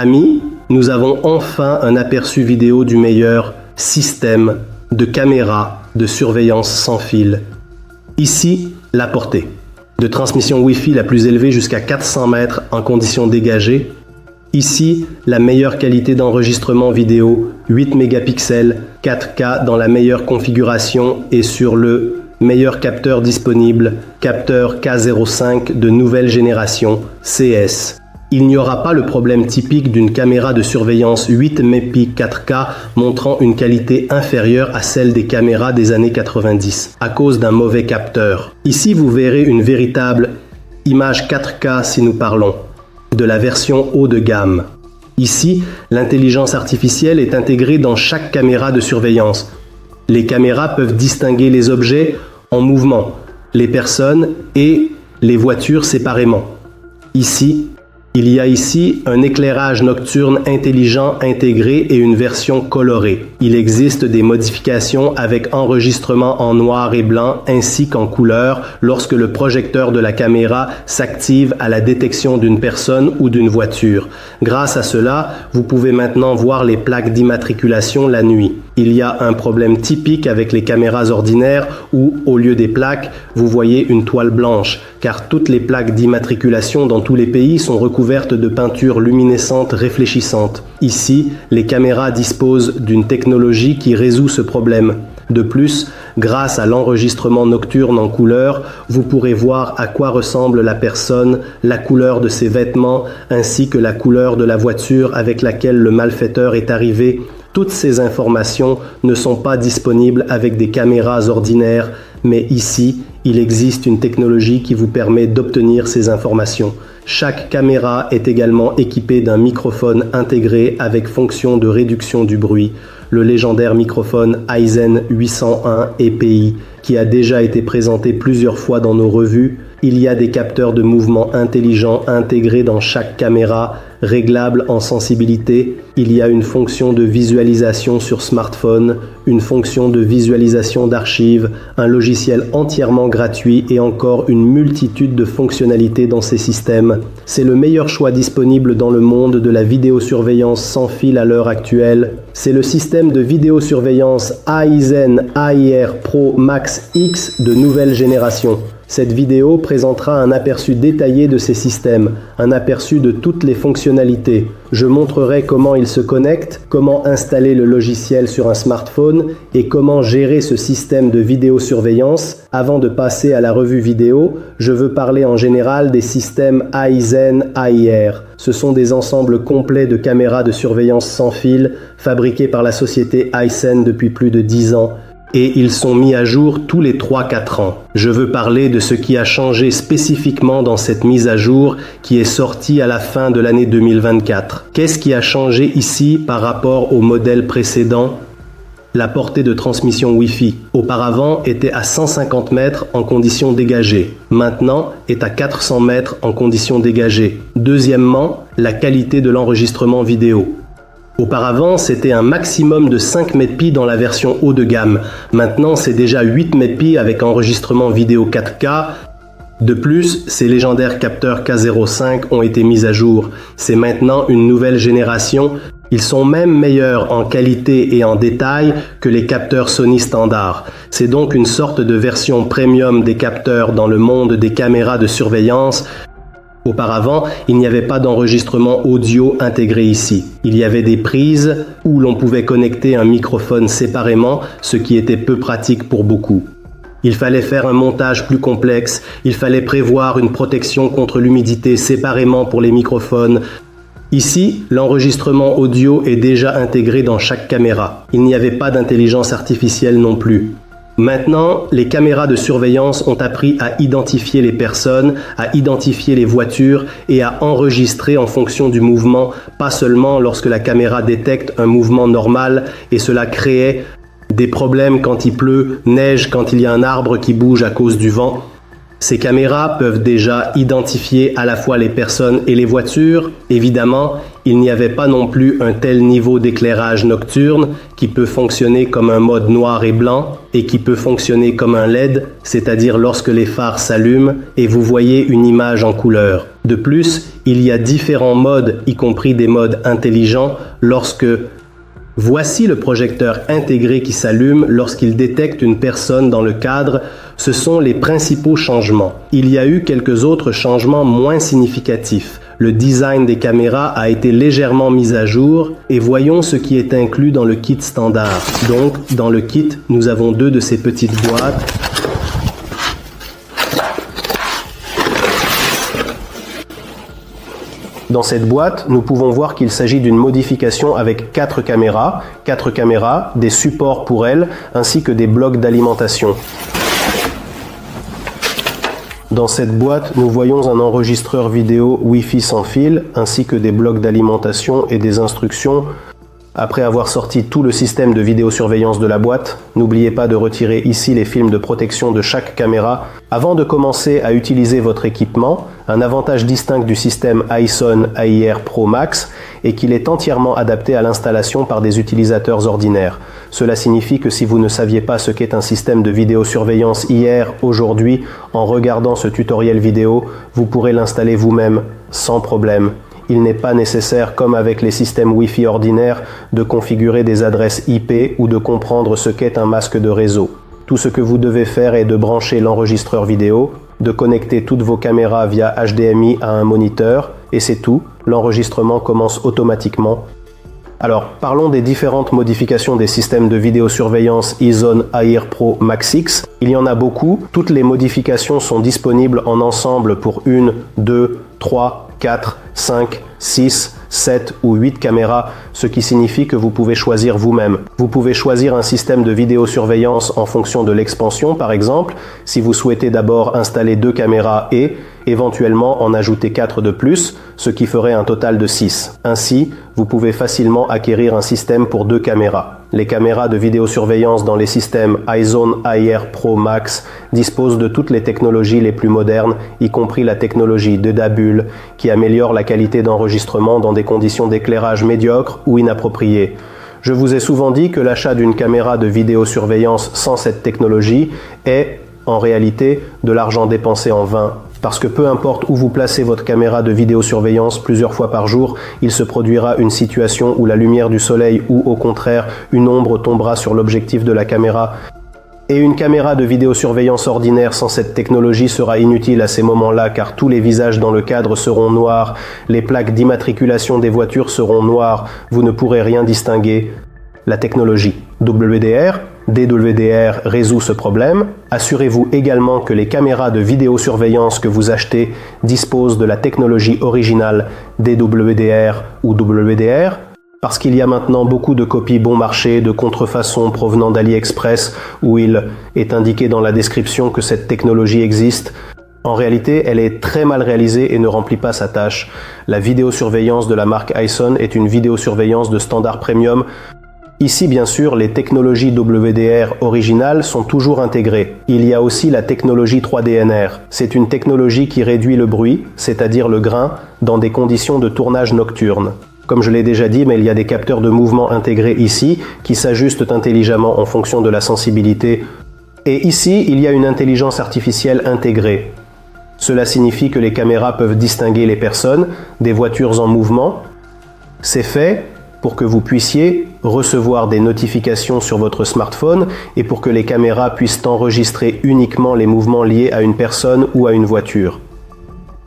Amis, nous avons enfin un aperçu vidéo du meilleur système de caméra de surveillance sans fil. Ici, la portée de transmission Wi-Fi la plus élevée jusqu'à 400 mètres en conditions dégagées. Ici, la meilleure qualité d'enregistrement vidéo, 8 mégapixels, 4K dans la meilleure configuration et sur le meilleur capteur disponible, capteur K05 de nouvelle génération, CS. Il n'y aura pas le problème typique d'une caméra de surveillance 8 MP 4K montrant une qualité inférieure à celle des caméras des années 90 à cause d'un mauvais capteur. Ici, vous verrez une véritable image 4K si nous parlons de la version haut de gamme. Ici, l'intelligence artificielle est intégrée dans chaque caméra de surveillance. Les caméras peuvent distinguer les objets en mouvement, les personnes et les voitures séparément. Ici, il y a ici un éclairage nocturne intelligent intégré et une version colorée. Il existe des modifications avec enregistrement en noir et blanc ainsi qu'en couleur lorsque le projecteur de la caméra s'active à la détection d'une personne ou d'une voiture. Grâce à cela, vous pouvez maintenant voir les plaques d'immatriculation la nuit. Il y a un problème typique avec les caméras ordinaires où, au lieu des plaques, vous voyez une toile blanche, car toutes les plaques d'immatriculation dans tous les pays sont recouvertes de peinture luminescente réfléchissante. Ici, les caméras disposent d'une technologie qui résout ce problème. De plus, grâce à l'enregistrement nocturne en couleur, vous pourrez voir à quoi ressemble la personne, la couleur de ses vêtements, ainsi que la couleur de la voiture avec laquelle le malfaiteur est arrivé. Toutes ces informations ne sont pas disponibles avec des caméras ordinaires, mais ici, il existe une technologie qui vous permet d'obtenir ces informations. Chaque caméra est également équipée d'un microphone intégré avec fonction de réduction du bruit, le légendaire microphone Aizen 801 EPI, qui a déjà été présenté plusieurs fois dans nos revues. Il y a des capteurs de mouvement intelligents intégrés dans chaque caméra, réglables en sensibilité. Il y a une fonction de visualisation sur smartphone, une fonction de visualisation d'archives, un logiciel entièrement gratuit et encore une multitude de fonctionnalités dans ces systèmes. C'est le meilleur choix disponible dans le monde de la vidéosurveillance sans fil à l'heure actuelle. C'est le système de vidéosurveillance Aizen AIR Pro Max X de nouvelle génération. Cette vidéo présentera un aperçu détaillé de ces systèmes, un aperçu de toutes les fonctionnalités. Je montrerai comment ils se connectent, comment installer le logiciel sur un smartphone et comment gérer ce système de vidéosurveillance. Avant de passer à la revue vidéo, je veux parler en général des systèmes Aizen AIR. Ce sont des ensembles complets de caméras de surveillance sans fil fabriqués par la société Hisense depuis plus de 10 ans. Et ils sont mis à jour tous les 3-4 ans. Je veux parler de ce qui a changé spécifiquement dans cette mise à jour qui est sortie à la fin de l'année 2024. Qu'est-ce qui a changé ici par rapport au modèle précédent ? La portée de transmission Wi-Fi, auparavant, était à 150 mètres en conditions dégagées. Maintenant, est à 400 mètres en conditions dégagées. Deuxièmement, la qualité de l'enregistrement vidéo. Auparavant, c'était un maximum de 5 mp dans la version haut de gamme. Maintenant, c'est déjà 8 mp avec enregistrement vidéo 4K. De plus, ces légendaires capteurs K05 ont été mis à jour. C'est maintenant une nouvelle génération. Ils sont même meilleurs en qualité et en détail que les capteurs Sony standard. C'est donc une sorte de version premium des capteurs dans le monde des caméras de surveillance. Auparavant, il n'y avait pas d'enregistrement audio intégré ici. Il y avait des prises où l'on pouvait connecter un microphone séparément, ce qui était peu pratique pour beaucoup. Il fallait faire un montage plus complexe, il fallait prévoir une protection contre l'humidité séparément pour les microphones. Ici, l'enregistrement audio est déjà intégré dans chaque caméra. Il n'y avait pas d'intelligence artificielle non plus. Maintenant, les caméras de surveillance ont appris à identifier les personnes, à identifier les voitures et à enregistrer en fonction du mouvement, pas seulement lorsque la caméra détecte un mouvement normal et cela créait des problèmes quand il pleut, neige quand il y a un arbre qui bouge à cause du vent. Ces caméras peuvent déjà identifier à la fois les personnes et les voitures. Évidemment, il n'y avait pas non plus un tel niveau d'éclairage nocturne qui peut fonctionner comme un mode noir et blanc et qui peut fonctionner comme un LED, c'est-à-dire lorsque les phares s'allument et vous voyez une image en couleur. De plus, il y a différents modes, y compris des modes intelligents, lorsque voici le projecteur intégré qui s'allume lorsqu'il détecte une personne dans le cadre. Ce sont les principaux changements. Il y a eu quelques autres changements moins significatifs. Le design des caméras a été légèrement mis à jour et voyons ce qui est inclus dans le kit standard. Donc, dans le kit, nous avons deux de ces petites boîtes. Dans cette boîte, nous pouvons voir qu'il s'agit d'une modification avec 4 caméras, des supports pour elles, ainsi que des blocs d'alimentation. Dans cette boîte, nous voyons un enregistreur vidéo Wi-Fi sans fil, ainsi que des blocs d'alimentation et des instructions. Après avoir sorti tout le système de vidéosurveillance de la boîte, n'oubliez pas de retirer ici les films de protection de chaque caméra. Avant de commencer à utiliser votre équipement, un avantage distinct du système iSON AIR Pro Max est qu'il est entièrement adapté à l'installation par des utilisateurs ordinaires. Cela signifie que si vous ne saviez pas ce qu'est un système de vidéosurveillance hier, aujourd'hui, en regardant ce tutoriel vidéo, vous pourrez l'installer vous-même sans problème. Il n'est pas nécessaire, comme avec les systèmes Wi-Fi ordinaires, de configurer des adresses IP ou de comprendre ce qu'est un masque de réseau. Tout ce que vous devez faire est de brancher l'enregistreur vidéo, de connecter toutes vos caméras via HDMI à un moniteur, et c'est tout, l'enregistrement commence automatiquement. Alors, parlons des différentes modifications des systèmes de vidéosurveillance iSON AIR Pro Max X. Il y en a beaucoup, toutes les modifications sont disponibles en ensemble pour 1, 2, 3, 4, 5, 6, 7 ou 8 caméras, ce qui signifie que vous pouvez choisir vous-même. Vous pouvez choisir un système de vidéosurveillance en fonction de l'expansion, par exemple, si vous souhaitez d'abord installer 2 caméras et éventuellement en ajouter 4 de plus, ce qui ferait un total de 6. Ainsi, vous pouvez facilement acquérir un système pour 2 caméras. Les caméras de vidéosurveillance dans les systèmes iSON AIR Pro Max disposent de toutes les technologies les plus modernes, y compris la technologie de DABUL, qui améliore la qualité d'enregistrement dans des conditions d'éclairage médiocres ou inappropriées. Je vous ai souvent dit que l'achat d'une caméra de vidéosurveillance sans cette technologie est, en réalité, de l'argent dépensé en vain. Parce que peu importe où vous placez votre caméra de vidéosurveillance plusieurs fois par jour, il se produira une situation où la lumière du soleil ou au contraire une ombre tombera sur l'objectif de la caméra. Et une caméra de vidéosurveillance ordinaire sans cette technologie sera inutile à ces moments-là car tous les visages dans le cadre seront noirs, les plaques d'immatriculation des voitures seront noires, vous ne pourrez rien distinguer. La technologie DWDR résout ce problème. Assurez-vous également que les caméras de vidéosurveillance que vous achetez disposent de la technologie originale DWDR ou WDR, parce qu'il y a maintenant beaucoup de copies bon marché, de contrefaçons provenant d'AliExpress où il est indiqué dans la description que cette technologie existe. En réalité, elle est très mal réalisée et ne remplit pas sa tâche. La vidéosurveillance de la marque iSON est une vidéosurveillance de standard premium. Ici, bien sûr, les technologies WDR originales sont toujours intégrées. Il y a aussi la technologie 3DNR. C'est une technologie qui réduit le bruit, c'est-à-dire le grain, dans des conditions de tournage nocturne. Comme je l'ai déjà dit, mais il y a des capteurs de mouvement intégrés ici, qui s'ajustent intelligemment en fonction de la sensibilité. Et ici, il y a une intelligence artificielle intégrée. Cela signifie que les caméras peuvent distinguer les personnes, des voitures en mouvement. C'est fait pour que vous puissiez recevoir des notifications sur votre smartphone et pour que les caméras puissent enregistrer uniquement les mouvements liés à une personne ou à une voiture.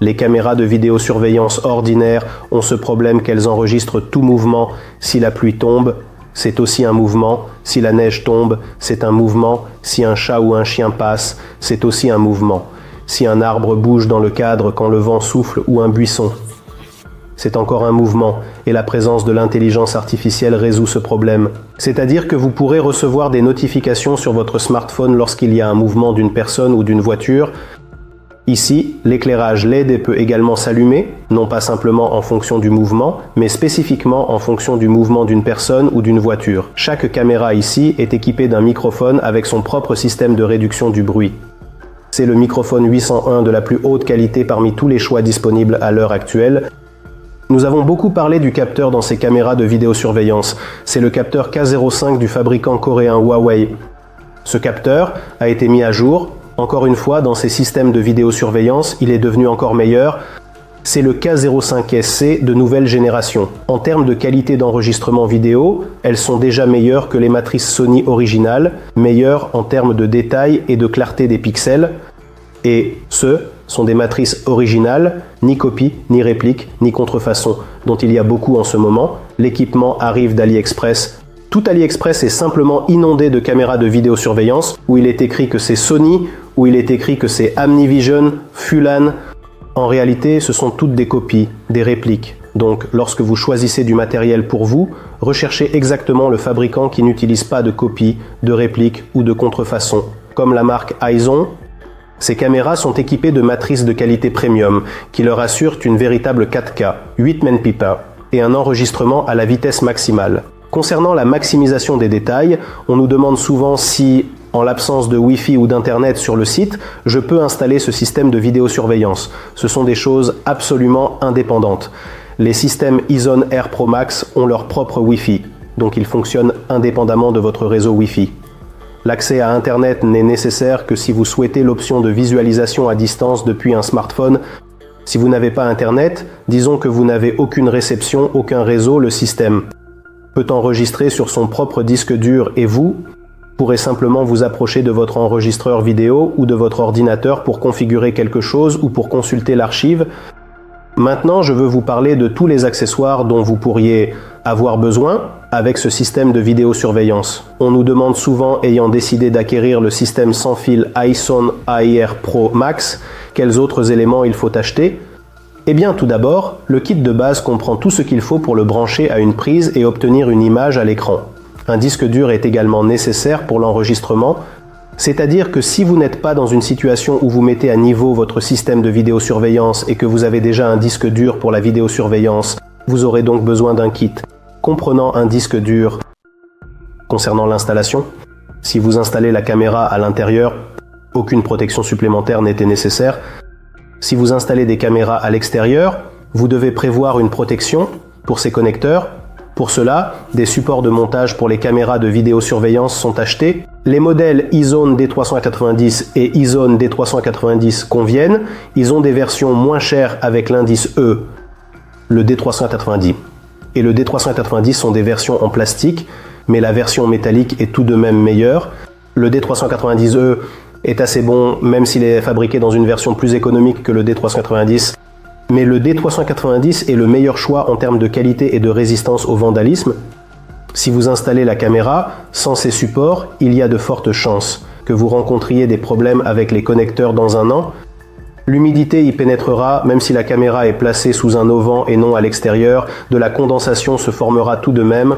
Les caméras de vidéosurveillance ordinaires ont ce problème qu'elles enregistrent tout mouvement. Si la pluie tombe, c'est aussi un mouvement. Si la neige tombe, c'est un mouvement. Si un chat ou un chien passe, c'est aussi un mouvement. Si un arbre bouge dans le cadre quand le vent souffle ou un buisson, c'est encore un mouvement, et la présence de l'intelligence artificielle résout ce problème. C'est-à-dire que vous pourrez recevoir des notifications sur votre smartphone lorsqu'il y a un mouvement d'une personne ou d'une voiture. Ici, l'éclairage LED peut également s'allumer, non pas simplement en fonction du mouvement, mais spécifiquement en fonction du mouvement d'une personne ou d'une voiture. Chaque caméra ici est équipée d'un microphone avec son propre système de réduction du bruit. C'est le microphone 801 de la plus haute qualité parmi tous les choix disponibles à l'heure actuelle. Nous avons beaucoup parlé du capteur dans ces caméras de vidéosurveillance. C'est le capteur K05 du fabricant coréen Huawei. Ce capteur a été mis à jour. Encore une fois, dans ces systèmes de vidéosurveillance, il est devenu encore meilleur. C'est le K05SC de nouvelle génération. En termes de qualité d'enregistrement vidéo, elles sont déjà meilleures que les matrices Sony originales, meilleures en termes de détail et de clarté des pixels. Et ce sont des matrices originales, ni copie, ni réplique, ni contrefaçon, dont il y a beaucoup en ce moment. L'équipement arrive d'AliExpress. Tout AliExpress est simplement inondé de caméras de vidéosurveillance, où il est écrit que c'est Sony, où il est écrit que c'est Amnivision, Fulan. En réalité, ce sont toutes des copies, des répliques. Donc, lorsque vous choisissez du matériel pour vous, recherchez exactement le fabricant qui n'utilise pas de copie, de réplique ou de contrefaçon. Comme la marque Aizon, ces caméras sont équipées de matrices de qualité premium qui leur assurent une véritable 4K, 8 Menpipa et un enregistrement à la vitesse maximale. Concernant la maximisation des détails, on nous demande souvent si, en l'absence de Wi-Fi ou d'Internet sur le site, je peux installer ce système de vidéosurveillance. Ce sont des choses absolument indépendantes. Les systèmes iZone Air Pro Max ont leur propre Wi-Fi, donc ils fonctionnent indépendamment de votre réseau Wi-Fi. L'accès à Internet n'est nécessaire que si vous souhaitez l'option de visualisation à distance depuis un smartphone. Si vous n'avez pas Internet, disons que vous n'avez aucune réception, aucun réseau, le système peut enregistrer sur son propre disque dur et vous pourrez simplement vous approcher de votre enregistreur vidéo ou de votre ordinateur pour configurer quelque chose ou pour consulter l'archive. Maintenant, je veux vous parler de tous les accessoires dont vous pourriez avoir besoin avec ce système de vidéosurveillance. On nous demande souvent, ayant décidé d'acquérir le système sans fil iZone Air Pro Max, quels autres éléments il faut acheter. Eh bien, tout d'abord, le kit de base comprend tout ce qu'il faut pour le brancher à une prise et obtenir une image à l'écran. Un disque dur est également nécessaire pour l'enregistrement, c'est-à-dire que si vous n'êtes pas dans une situation où vous mettez à niveau votre système de vidéosurveillance et que vous avez déjà un disque dur pour la vidéosurveillance, vous aurez donc besoin d'un kit comprenant un disque dur. Concernant l'installation, si vous installez la caméra à l'intérieur, aucune protection supplémentaire n'était nécessaire. Si vous installez des caméras à l'extérieur, vous devez prévoir une protection pour ces connecteurs. Pour cela, des supports de montage pour les caméras de vidéosurveillance sont achetés. Les modèles iZone D390 et iZone D390 conviennent. Ils ont des versions moins chères avec l'indice E, le D390. Et le D390 sont des versions en plastique, mais la version métallique est tout de même meilleure. Le D390E est assez bon, même s'il est fabriqué dans une version plus économique que le D390. Mais le D390 est le meilleur choix en termes de qualité et de résistance au vandalisme. Si vous installez la caméra sans ces supports, il y a de fortes chances que vous rencontriez des problèmes avec les connecteurs dans un an. L'humidité y pénétrera, même si la caméra est placée sous un auvent et non à l'extérieur, de la condensation se formera tout de même.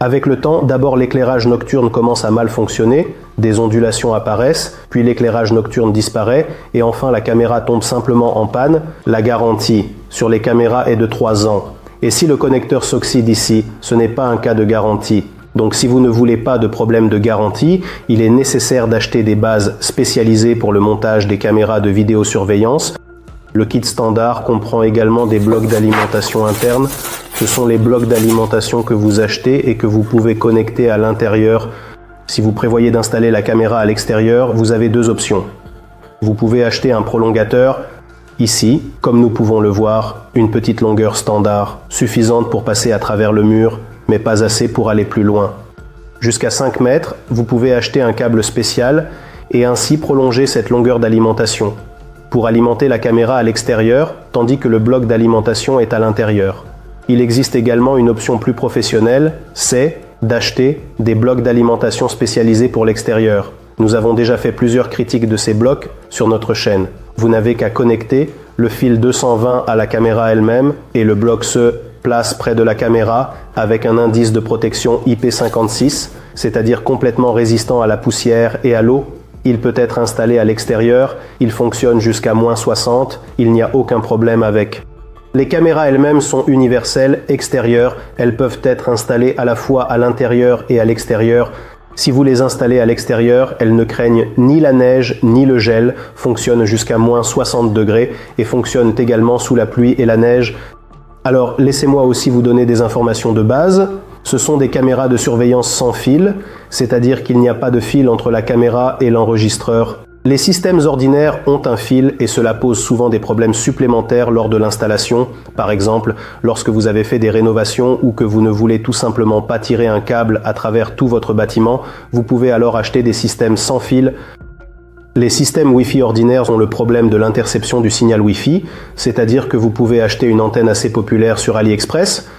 Avec le temps, d'abord l'éclairage nocturne commence à mal fonctionner, des ondulations apparaissent, puis l'éclairage nocturne disparaît, et enfin la caméra tombe simplement en panne. La garantie sur les caméras est de 3 ans. Et si le connecteur s'oxyde ici, ce n'est pas un cas de garantie. Donc si vous ne voulez pas de problème de garantie, il est nécessaire d'acheter des bases spécialisées pour le montage des caméras de vidéosurveillance. Le kit standard comprend également des blocs d'alimentation interne. Ce sont les blocs d'alimentation que vous achetez et que vous pouvez connecter à l'intérieur. Si vous prévoyez d'installer la caméra à l'extérieur, vous avez deux options. Vous pouvez acheter un prolongateur. Ici, comme nous pouvons le voir, une petite longueur standard, suffisante pour passer à travers le mur, mais pas assez pour aller plus loin. Jusqu'à 5 mètres, vous pouvez acheter un câble spécial et ainsi prolonger cette longueur d'alimentation pour alimenter la caméra à l'extérieur, tandis que le bloc d'alimentation est à l'intérieur. Il existe également une option plus professionnelle, c'est d'acheter des blocs d'alimentation spécialisés pour l'extérieur. Nous avons déjà fait plusieurs critiques de ces blocs sur notre chaîne. Vous n'avez qu'à connecter le fil 220 à la caméra elle-même et le bloc se place près de la caméra avec un indice de protection IP56, c'est-à-dire complètement résistant à la poussière et à l'eau. Il peut être installé à l'extérieur, il fonctionne jusqu'à -60, il n'y a aucun problème avec. Les caméras elles-mêmes sont universelles, extérieures, elles peuvent être installées à la fois à l'intérieur et à l'extérieur. Si vous les installez à l'extérieur, elles ne craignent ni la neige ni le gel, fonctionnent jusqu'à -60 degrés et fonctionnent également sous la pluie et la neige. Alors, laissez-moi aussi vous donner des informations de base. Ce sont des caméras de surveillance sans fil, c'est-à-dire qu'il n'y a pas de fil entre la caméra et l'enregistreur. Les systèmes ordinaires ont un fil et cela pose souvent des problèmes supplémentaires lors de l'installation. Par exemple, lorsque vous avez fait des rénovations ou que vous ne voulez tout simplement pas tirer un câble à travers tout votre bâtiment, vous pouvez alors acheter des systèmes sans fil. Les systèmes Wi-Fi ordinaires ont le problème de l'interception du signal Wi-Fi, c'est-à-dire que vous pouvez acheter une antenne assez populaire sur AliExpress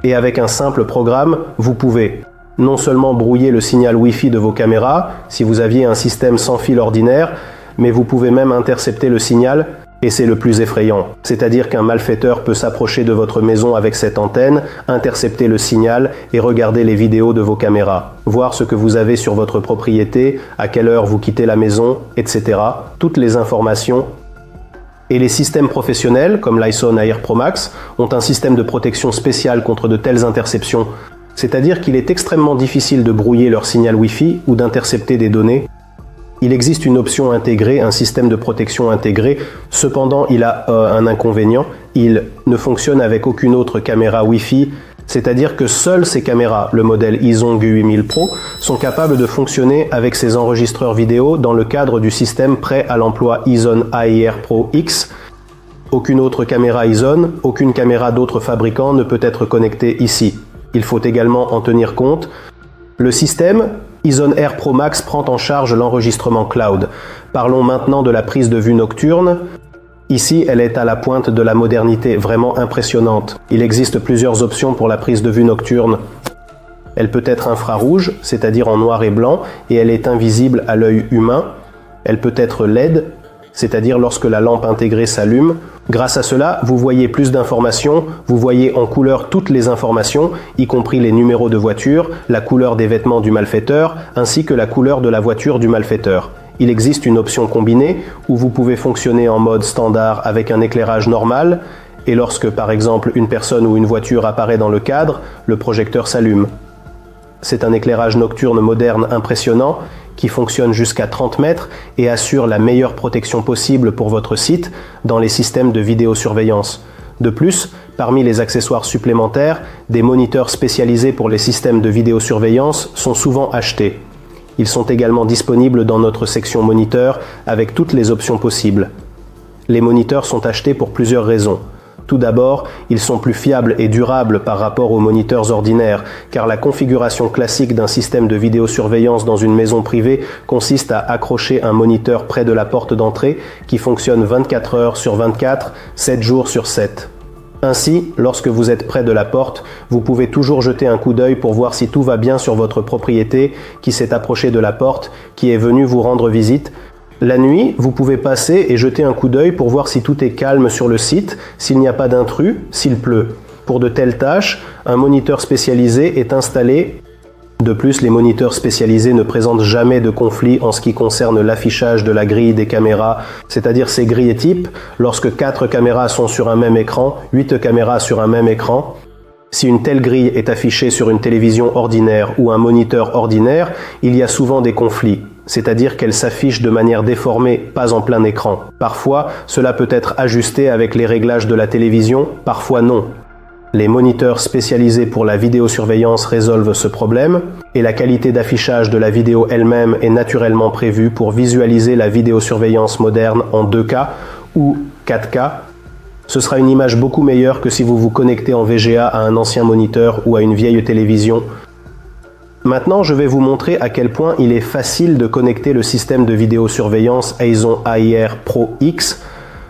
et avec un simple programme, vous pouvez non seulement brouiller le signal Wi-Fi de vos caméras, si vous aviez un système sans fil ordinaire, mais vous pouvez même intercepter le signal, et c'est le plus effrayant. C'est-à-dire qu'un malfaiteur peut s'approcher de votre maison avec cette antenne, intercepter le signal et regarder les vidéos de vos caméras, voir ce que vous avez sur votre propriété, à quelle heure vous quittez la maison, etc. Toutes les informations. Et les systèmes professionnels, comme l'iSON Air Pro Max, ont un système de protection spécial contre de telles interceptions. C'est-à-dire qu'il est extrêmement difficile de brouiller leur signal Wi-Fi ou d'intercepter des données. Il existe une option intégrée, un système de protection intégré. Cependant, il a un inconvénient. Il ne fonctionne avec aucune autre caméra Wi-Fi. C'est-à-dire que seules ces caméras, le modèle Izong U8000 Pro, sont capables de fonctionner avec ces enregistreurs vidéo dans le cadre du système prêt à l'emploi Izon AIR Pro X. Aucune autre caméra Izon, aucune caméra d'autres fabricants ne peut être connectée ici. Il faut également en tenir compte. Le système Izon Air Pro Max prend en charge l'enregistrement cloud. Parlons maintenant de la prise de vue nocturne. Ici, elle est à la pointe de la modernité, vraiment impressionnante. Il existe plusieurs options pour la prise de vue nocturne. Elle peut être infrarouge, c'est-à-dire en noir et blanc, et elle est invisible à l'œil humain. Elle peut être LED, c'est-à-dire lorsque la lampe intégrée s'allume. Grâce à cela, vous voyez plus d'informations, vous voyez en couleur toutes les informations, y compris les numéros de voiture, la couleur des vêtements du malfaiteur, ainsi que la couleur de la voiture du malfaiteur. Il existe une option combinée où vous pouvez fonctionner en mode standard avec un éclairage normal, et lorsque par exemple une personne ou une voiture apparaît dans le cadre, le projecteur s'allume. C'est un éclairage nocturne moderne impressionnant qui fonctionne jusqu'à 30 mètres et assure la meilleure protection possible pour votre site dans les systèmes de vidéosurveillance. De plus, parmi les accessoires supplémentaires, des moniteurs spécialisés pour les systèmes de vidéosurveillance sont souvent achetés. Ils sont également disponibles dans notre section moniteur avec toutes les options possibles. Les moniteurs sont achetés pour plusieurs raisons. Tout d'abord, ils sont plus fiables et durables par rapport aux moniteurs ordinaires, car la configuration classique d'un système de vidéosurveillance dans une maison privée consiste à accrocher un moniteur près de la porte d'entrée qui fonctionne 24 heures sur 24, 7 jours sur 7. Ainsi, lorsque vous êtes près de la porte, vous pouvez toujours jeter un coup d'œil pour voir si tout va bien sur votre propriété, qui s'est approché de la porte, qui est venu vous rendre visite. La nuit, vous pouvez passer et jeter un coup d'œil pour voir si tout est calme sur le site, s'il n'y a pas d'intrus, s'il pleut. Pour de telles tâches, un moniteur spécialisé est installé. De plus, les moniteurs spécialisés ne présentent jamais de conflit en ce qui concerne l'affichage de la grille des caméras, c'est-à-dire ces grilles types, lorsque 4 caméras sont sur un même écran, 8 caméras sur un même écran. Si une telle grille est affichée sur une télévision ordinaire ou un moniteur ordinaire, il y a souvent des conflits, c'est-à-dire qu'elle s'affiche de manière déformée, pas en plein écran. Parfois, cela peut être ajusté avec les réglages de la télévision, parfois non. Les moniteurs spécialisés pour la vidéosurveillance résolvent ce problème et la qualité d'affichage de la vidéo elle-même est naturellement prévue pour visualiser la vidéosurveillance moderne en 2K ou 4K. Ce sera une image beaucoup meilleure que si vous vous connectez en VGA à un ancien moniteur ou à une vieille télévision. Maintenant, je vais vous montrer à quel point il est facile de connecter le système de vidéosurveillance Izon AIR Pro X.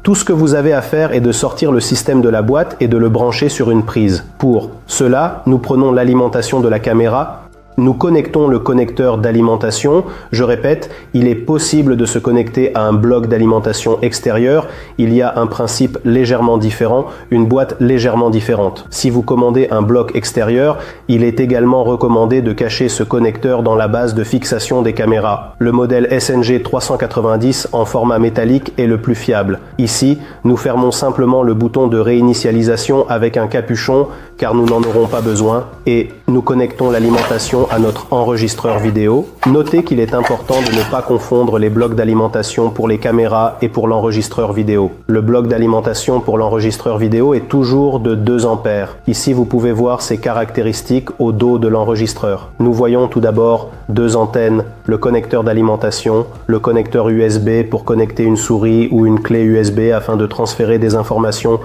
Tout ce que vous avez à faire est de sortir le système de la boîte et de le brancher sur une prise. Pour cela, nous prenons l'alimentation de la caméra. Nous connectons le connecteur d'alimentation. Je répète, il est possible de se connecter à un bloc d'alimentation extérieur. Il y a un principe légèrement différent, une boîte légèrement différente. Si vous commandez un bloc extérieur, il est également recommandé de cacher ce connecteur dans la base de fixation des caméras. Le modèle SNG 390 en format métallique est le plus fiable. Ici, nous fermons simplement le bouton de réinitialisation avec un capuchon car nous n'en aurons pas besoin et nous connectons l'alimentation alimentation à notre enregistreur vidéo. Notez qu'il est important de ne pas confondre les blocs d'alimentation pour les caméras et pour l'enregistreur vidéo. Le bloc d'alimentation pour l'enregistreur vidéo est toujours de 2 ampères. Ici, vous pouvez voir ses caractéristiques au dos de l'enregistreur. Nous voyons tout d'abord 2 antennes, le connecteur d'alimentation, le connecteur USB pour connecter une souris ou une clé USB afin de transférer des informations,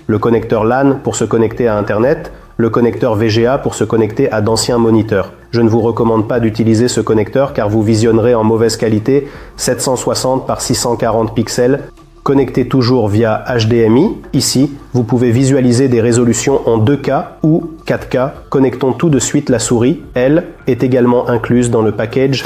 le connecteur LAN pour se connecter à Internet, le connecteur VGA pour se connecter à d'anciens moniteurs. Je ne vous recommande pas d'utiliser ce connecteur car vous visionnerez en mauvaise qualité 760 par 640 pixels. Connecté toujours via HDMI. Ici, vous pouvez visualiser des résolutions en 2K ou 4K. Connectons tout de suite la souris. Elle est également incluse dans le package.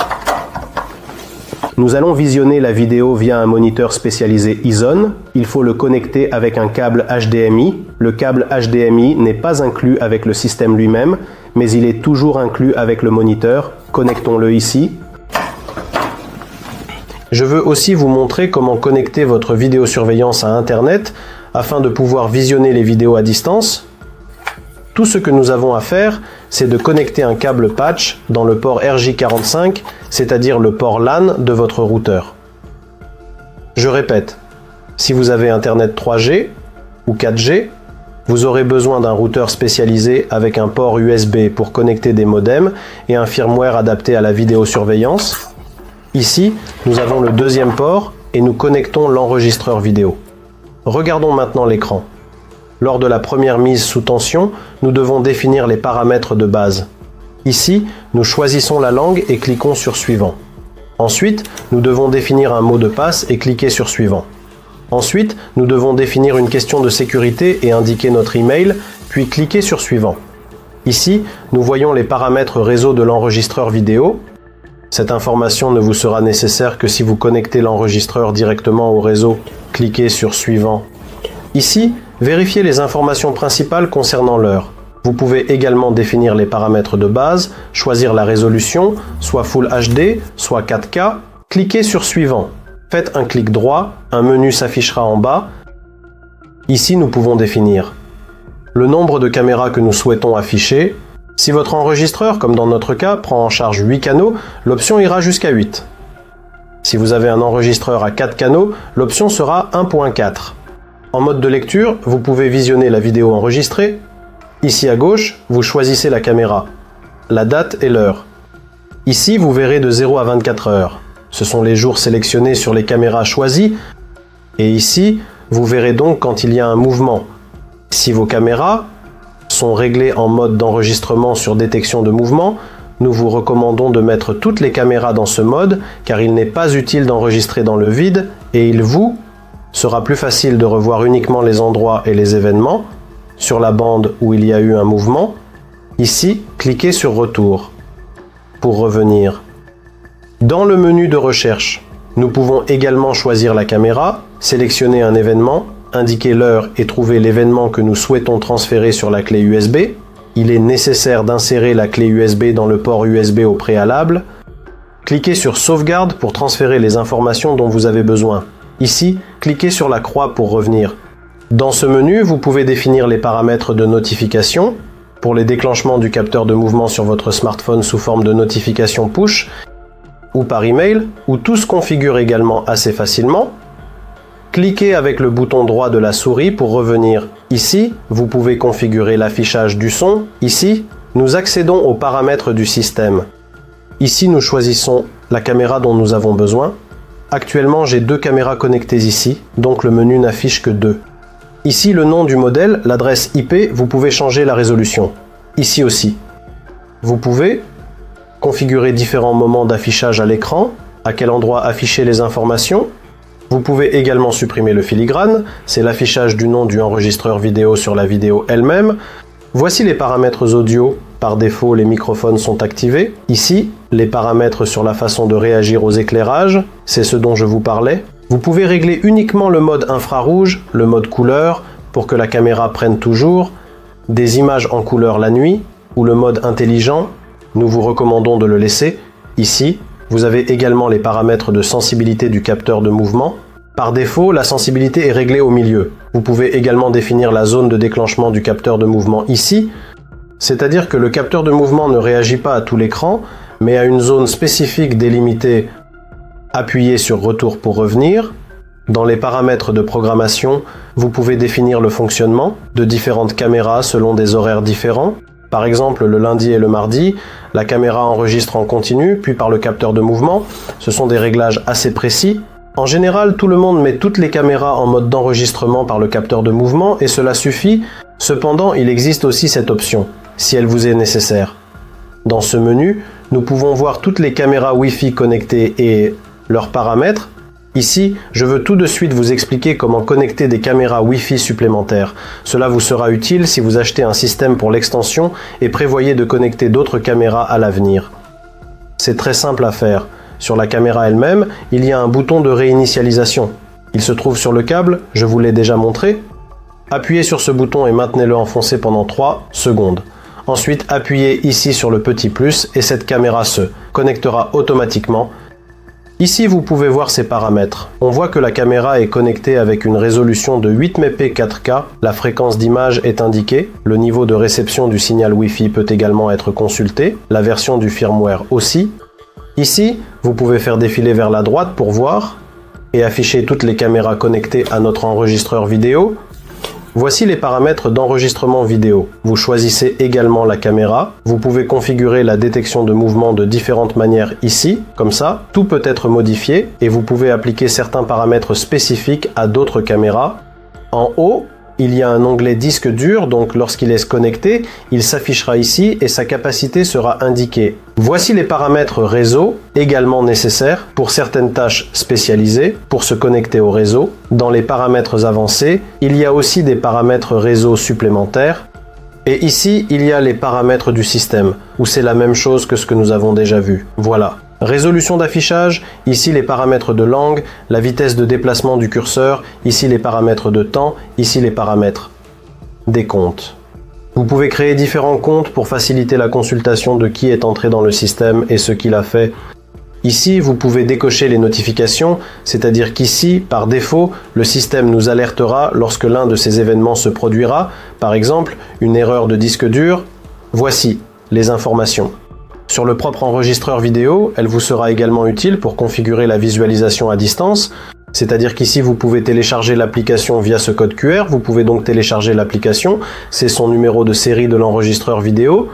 Nous allons visionner la vidéo via un moniteur spécialisé iZone. Il faut le connecter avec un câble HDMI. Le câble HDMI n'est pas inclus avec le système lui-même, mais il est toujours inclus avec le moniteur. Connectons-le ici. Je veux aussi vous montrer comment connecter votre vidéosurveillance à Internet afin de pouvoir visionner les vidéos à distance. Tout ce que nous avons à faire, c'est de connecter un câble patch dans le port RJ45, c'est-à-dire le port LAN de votre routeur. Je répète, si vous avez Internet 3G ou 4G, vous aurez besoin d'un routeur spécialisé avec un port USB pour connecter des modems et un firmware adapté à la vidéosurveillance. Ici, nous avons le deuxième port et nous connectons l'enregistreur vidéo. Regardons maintenant l'écran. Lors de la première mise sous tension, nous devons définir les paramètres de base. Ici, nous choisissons la langue et cliquons sur Suivant. Ensuite, nous devons définir un mot de passe et cliquer sur Suivant. Ensuite, nous devons définir une question de sécurité et indiquer notre email, puis cliquer sur Suivant. Ici, nous voyons les paramètres réseau de l'enregistreur vidéo. Cette information ne vous sera nécessaire que si vous connectez l'enregistreur directement au réseau. Cliquez sur Suivant. Ici, vérifiez les informations principales concernant l'heure. Vous pouvez également définir les paramètres de base, choisir la résolution, soit Full HD, soit 4K. Cliquez sur Suivant. Faites un clic droit, un menu s'affichera en bas. Ici, nous pouvons définir le nombre de caméras que nous souhaitons afficher. Si votre enregistreur, comme dans notre cas, prend en charge 8 canaux, l'option ira jusqu'à 8. Si vous avez un enregistreur à 4 canaux, l'option sera 1.4. En mode de lecture, vous pouvez visionner la vidéo enregistrée. Ici à gauche, vous choisissez la caméra, la date et l'heure. Ici, vous verrez de 0 à 24 heures. Ce sont les jours sélectionnés sur les caméras choisies. Et ici, vous verrez donc quand il y a un mouvement. Si vos caméras sont réglées en mode d'enregistrement sur détection de mouvement, nous vous recommandons de mettre toutes les caméras dans ce mode car il n'est pas utile d'enregistrer dans le vide et il vous sera plus facile de revoir uniquement les endroits et les événements sur la bande où il y a eu un mouvement. Ici, cliquez sur Retour pour revenir. Dans le menu de recherche, nous pouvons également choisir la caméra, sélectionner un événement, indiquer l'heure et trouver l'événement que nous souhaitons transférer sur la clé USB. Il est nécessaire d'insérer la clé USB dans le port USB au préalable. Cliquez sur Sauvegarde pour transférer les informations dont vous avez besoin. Ici, cliquez sur la croix pour revenir. Dans ce menu, vous pouvez définir les paramètres de notification pour les déclenchements du capteur de mouvement sur votre smartphone sous forme de notification push ou par email, où tout se configure également assez facilement. Cliquez avec le bouton droit de la souris pour revenir. Ici, vous pouvez configurer l'affichage du son. Ici, nous accédons aux paramètres du système. Ici, nous choisissons la caméra dont nous avons besoin. Actuellement, j'ai 2 caméras connectées ici, donc le menu n'affiche que 2. Ici, le nom du modèle, l'adresse IP, vous pouvez changer la résolution. Ici aussi. Vous pouvez configurer différents moments d'affichage à l'écran, à quel endroit afficher les informations. Vous pouvez également supprimer le filigrane, c'est l'affichage du nom du enregistreur vidéo sur la vidéo elle-même. Voici les paramètres audio. Par défaut, les microphones sont activés. Ici, les paramètres sur la façon de réagir aux éclairages, c'est ce dont je vous parlais. Vous pouvez régler uniquement le mode infrarouge, le mode couleur, pour que la caméra prenne toujours, des images en couleur la nuit, ou le mode intelligent. Nous vous recommandons de le laisser. Ici, vous avez également les paramètres de sensibilité du capteur de mouvement. Par défaut, la sensibilité est réglée au milieu. Vous pouvez également définir la zone de déclenchement du capteur de mouvement ici. C'est-à-dire que le capteur de mouvement ne réagit pas à tout l'écran, mais à une zone spécifique délimitée. Appuyez sur Retour pour revenir. Dans les paramètres de programmation, vous pouvez définir le fonctionnement de différentes caméras selon des horaires différents. Par exemple, le lundi et le mardi, la caméra enregistre en continu, puis par le capteur de mouvement. Ce sont des réglages assez précis. En général, tout le monde met toutes les caméras en mode d'enregistrement par le capteur de mouvement et cela suffit. Cependant, il existe aussi cette option, si elle vous est nécessaire. Dans ce menu, nous pouvons voir toutes les caméras Wi-Fi connectées et leurs paramètres. Ici, je veux tout de suite vous expliquer comment connecter des caméras Wi-Fi supplémentaires. Cela vous sera utile si vous achetez un système pour l'extension et prévoyez de connecter d'autres caméras à l'avenir. C'est très simple à faire. Sur la caméra elle-même, il y a un bouton de réinitialisation. Il se trouve sur le câble, je vous l'ai déjà montré. Appuyez sur ce bouton et maintenez-le enfoncé pendant 3 secondes. Ensuite, appuyez ici sur le petit plus et cette caméra se connectera automatiquement. Ici, vous pouvez voir ses paramètres. On voit que la caméra est connectée avec une résolution de 8 mph 4K. La fréquence d'image est indiquée. Le niveau de réception du signal Wi-Fi peut également être consulté. La version du firmware aussi. Ici, vous pouvez faire défiler vers la droite pour voir et afficher toutes les caméras connectées à notre enregistreur vidéo. Voici les paramètres d'enregistrement vidéo. Vous choisissez également la caméra. Vous pouvez configurer la détection de mouvement de différentes manières ici, comme ça. Tout peut être modifié et vous pouvez appliquer certains paramètres spécifiques à d'autres caméras. En haut, il y a un onglet disque dur, donc lorsqu'il est connecté, il s'affichera ici et sa capacité sera indiquée. Voici les paramètres réseau, également nécessaires pour certaines tâches spécialisées, pour se connecter au réseau. Dans les paramètres avancés, il y a aussi des paramètres réseau supplémentaires. Et ici, il y a les paramètres du système, où c'est la même chose que ce que nous avons déjà vu. Voilà. Résolution d'affichage, ici les paramètres de langue, la vitesse de déplacement du curseur, ici les paramètres de temps, ici les paramètres des comptes. Vous pouvez créer différents comptes pour faciliter la consultation de qui est entré dans le système et ce qu'il a fait. Ici, vous pouvez décocher les notifications, c'est-à-dire qu'ici, par défaut, le système nous alertera lorsque l'un de ces événements se produira, par exemple, une erreur de disque dur. Voici les informations. Sur le propre enregistreur vidéo, elle vous sera également utile pour configurer la visualisation à distance, c'est-à-dire qu'ici vous pouvez télécharger l'application via ce code QR, vous pouvez donc télécharger l'application, c'est son numéro de série de l'enregistreur vidéo.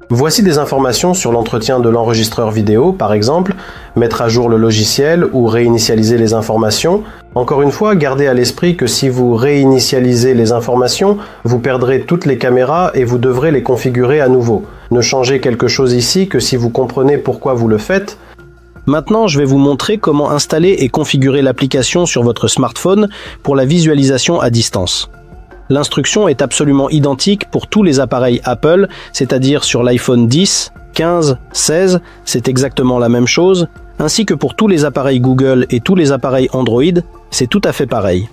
Voici des informations sur l'entretien de l'enregistreur vidéo, par exemple, mettre à jour le logiciel ou réinitialiser les informations. Encore une fois, gardez à l'esprit que si vous réinitialisez les informations, vous perdrez toutes les caméras et vous devrez les configurer à nouveau. Ne changez quelque chose ici que si vous comprenez pourquoi vous le faites. Maintenant, je vais vous montrer comment installer et configurer l'application sur votre smartphone pour la visualisation à distance. L'instruction est absolument identique pour tous les appareils Apple, c'est-à-dire sur l'iPhone 10, 15, 16, c'est exactement la même chose, ainsi que pour tous les appareils Google et tous les appareils Android, c'est tout à fait pareil.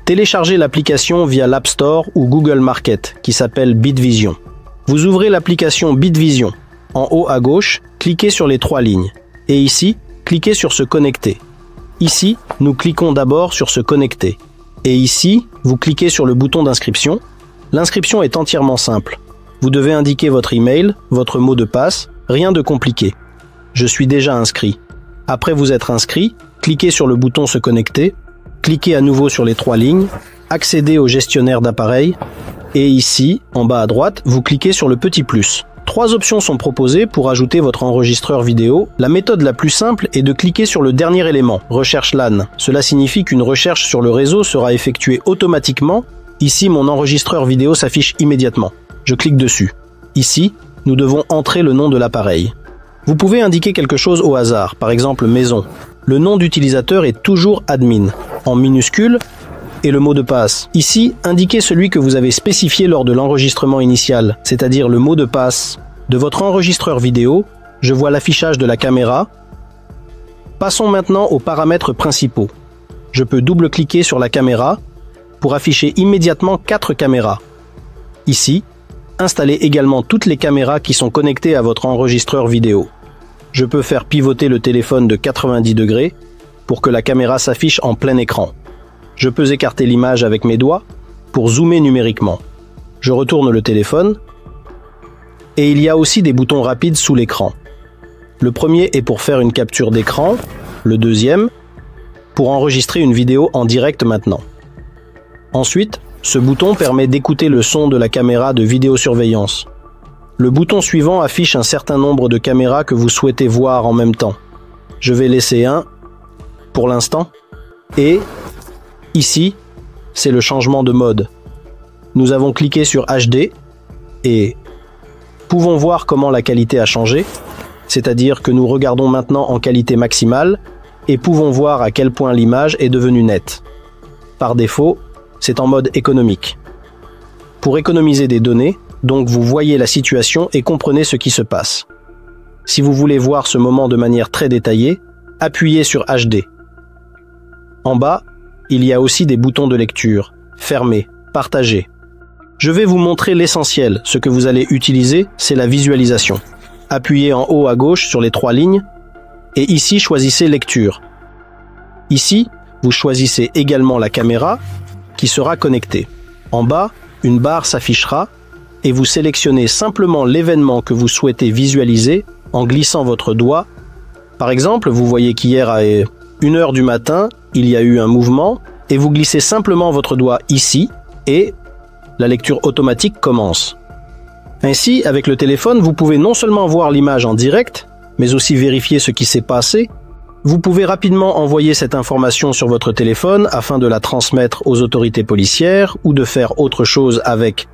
Téléchargez l'application via l'App Store ou Google Market, qui s'appelle BitVision. Vous ouvrez l'application BitVision. En haut à gauche, cliquez sur les 3 lignes. Et ici, cliquez sur se connecter. Ici, nous cliquons d'abord sur se connecter. Et ici, vous cliquez sur le bouton d'inscription. L'inscription est entièrement simple. Vous devez indiquer votre email, votre mot de passe, rien de compliqué. Je suis déjà inscrit. Après vous être inscrit, cliquez sur le bouton se connecter, cliquez à nouveau sur les 3 lignes, accédez au gestionnaire d'appareil, et ici, en bas à droite, vous cliquez sur le petit plus. 3 options sont proposées pour ajouter votre enregistreur vidéo. La méthode la plus simple est de cliquer sur le dernier élément, recherche LAN. Cela signifie qu'une recherche sur le réseau sera effectuée automatiquement. Ici, mon enregistreur vidéo s'affiche immédiatement. Je clique dessus. Ici, nous devons entrer le nom de l'appareil. Vous pouvez indiquer quelque chose au hasard, par exemple maison. Le nom d'utilisateur est toujours admin, en minuscule, et le mot de passe. Ici, indiquez celui que vous avez spécifié lors de l'enregistrement initial, c'est-à-dire le mot de passe de votre enregistreur vidéo. Je vois l'affichage de la caméra. Passons maintenant aux paramètres principaux. Je peux double-cliquer sur la caméra pour afficher immédiatement 4 caméras. Ici, installez également toutes les caméras qui sont connectées à votre enregistreur vidéo. Je peux faire pivoter le téléphone de 90 degrés pour que la caméra s'affiche en plein écran. Je peux écarter l'image avec mes doigts pour zoomer numériquement. Je retourne le téléphone Et il y a aussi des boutons rapides sous l'écran. Le premier est pour faire une capture d'écran, le deuxième pour enregistrer une vidéo en direct maintenant. Ensuite, ce bouton permet d'écouter le son de la caméra de vidéosurveillance. Le bouton suivant affiche un certain nombre de caméras que vous souhaitez voir en même temps. Je vais laisser un pour l'instant. Et ici, c'est le changement de mode. Nous avons cliqué sur HD et pouvons voir comment la qualité a changé, c'est-à-dire que nous regardons maintenant en qualité maximale et pouvons voir à quel point l'image est devenue nette. Par défaut, c'est en mode économique. Pour économiser des données, donc vous voyez la situation et comprenez ce qui se passe. Si vous voulez voir ce moment de manière très détaillée, appuyez sur HD. En bas, il y a aussi des boutons de lecture, fermer, partager. Je vais vous montrer l'essentiel. Ce que vous allez utiliser, c'est la visualisation. Appuyez en haut à gauche sur les 3 lignes et ici choisissez lecture. Ici, vous choisissez également la caméra qui sera connectée. En bas, une barre s'affichera et vous sélectionnez simplement l'événement que vous souhaitez visualiser en glissant votre doigt. Par exemple, vous voyez qu'hier à 1h du matin, il y a eu un mouvement et vous glissez simplement votre doigt ici et la lecture automatique commence. Ainsi, avec le téléphone, vous pouvez non seulement voir l'image en direct, mais aussi vérifier ce qui s'est passé. Vous pouvez rapidement envoyer cette information sur votre téléphone afin de la transmettre aux autorités policières ou de faire autre chose avec